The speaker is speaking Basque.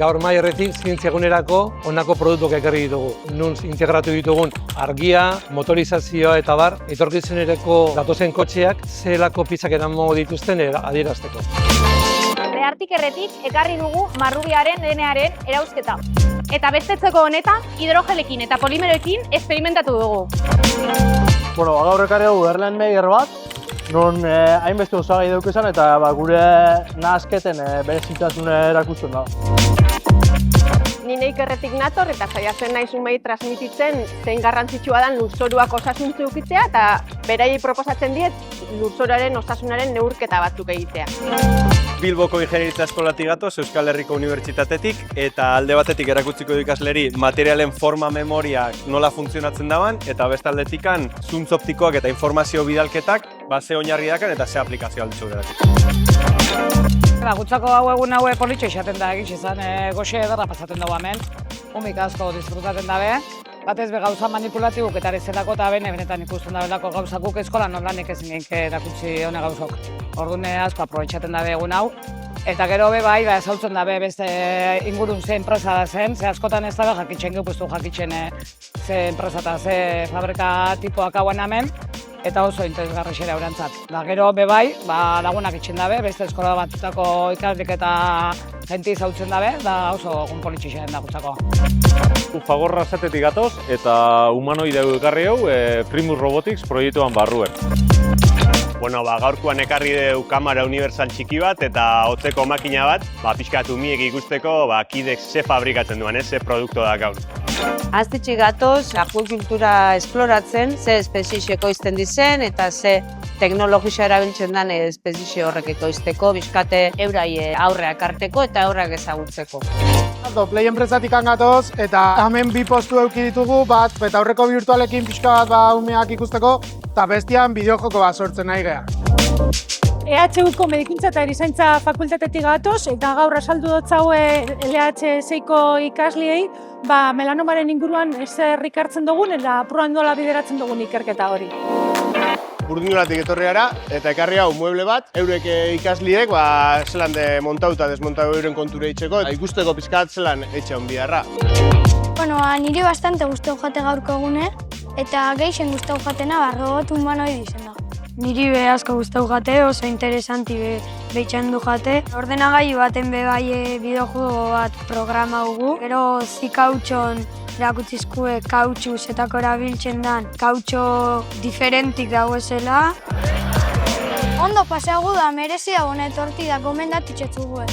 Gaur Maierretik zientziagunerako honako produktuak ekarri ditugu. Nun integratu ditugun argia, motorizazioa eta bar, etorkizunerako datozen kotxeak zelako pizzak eramango dituzten adierazteko. Behartik erretik ekarri dugu marrubiaren DNAren erauzketa. Eta bestetzeko honetan hidrogelekin eta polimeroekin esperimentatu dugu. Gaur ekarri dugu Erlen Meier bat, non hainbeste osagai daukizan eta gure nahasketen berezitasune erakusten da. Ni Neikerretik nator eta saiatzen naiz umei transmititzen zein garrantzitsua den lurzoruak osasuntsu edukitzea eta beraiei proposatzen diet lurzoruaren osasunaren neurketa batzuk egitea. Bilboko Ingeniaritza Eskolatik gatoz, Euskal Herriko Unibertsitatetik, eta alde batetik erakutsiko du ikasleri materialen forma memoriak nola funtzionatzen daban, eta beste aldetikan zuntz optikoak eta informazio bidalketak ze oinarri dakan eta ze aplikazio alditzu geratik. Gutzako hau egun haue politxo izaten da egiz izan, goxe edarra pasaten dugu hemen, umik asko disfrutaten dabe. Batez be gauza manipulatibuk eta erezelako eta benetan ikusten dabelako gauzakuk eskolan nolanik ezin genke erakutsi hone gauzok. Orduan asko aprobetxaten dabe egun hau. Eta gero be bai, ezautzen dabe beste ingurun ze enpresa da zen, ze askotan ez dabe jakitzen geupustu jakitzen ze enpresa eta ze fabrika tipoak hauen hemen. Eta oso interesgarri xera eurantzat. Gero be bai, lagunak itxen dabe, beste eskola batutako ikaslik eta jenti zautzen dabe, da oso egun politxi xeren da gutzako. Fagorra zatetik gatoz eta humanoide ekarri hau Primus Robotics proiektuan barruen. Gaurkoan ekarri dugu kamera universal txiki bat eta hotzeko makina bat, pixkat umiek ikusteko kidek ze fabrikatzen duen, ze produktu da gaur. Aztitxik gatoz, akuikultura esploratzen, ze espezixe ekoizten dizen eta ze teknologisa erabiltzen den espezixe horrek ekoizteko, bizkate eurai aurreak harteko eta aurreak ezagutzeko. Play enpresatik gatoz eta hemen bi postu eduki ditugu, bat aurreko virtualekin pixka bat umeak ikusteko eta bestian bideojoko bat sortzen nahi geha. EHUko Medikuntza eta Erizaintza Fakultatetik gatoz eta gaur azaldu dotzaue LHS-ko ikasliei melanomaren inguruan zer ikertzen dugun eta proan dola bideratzen dugun ikerketa hori. Urdinolatik etorri gara eta ekarri hau mueble bat, eurek ikasliek zelan montau eta desmontau euren konture itxeko, ikusteko pizkat zelan etxe hon biharra. Niri bastante gustau jate gaurko egune eta gehixen gustau jatena robot humanoid izan da. Niri asko gustau jate, oso interesanti behitxan du jate. Ordenagailu baten bai bideojuego bat programa dugu. Gero zikautxon erakutzizkue kautxu zetako erabiltzen dan kautxo diferentik dagoezela. Ondo paseagu da merezi dagoen etorti da gomendatitxetzu guen.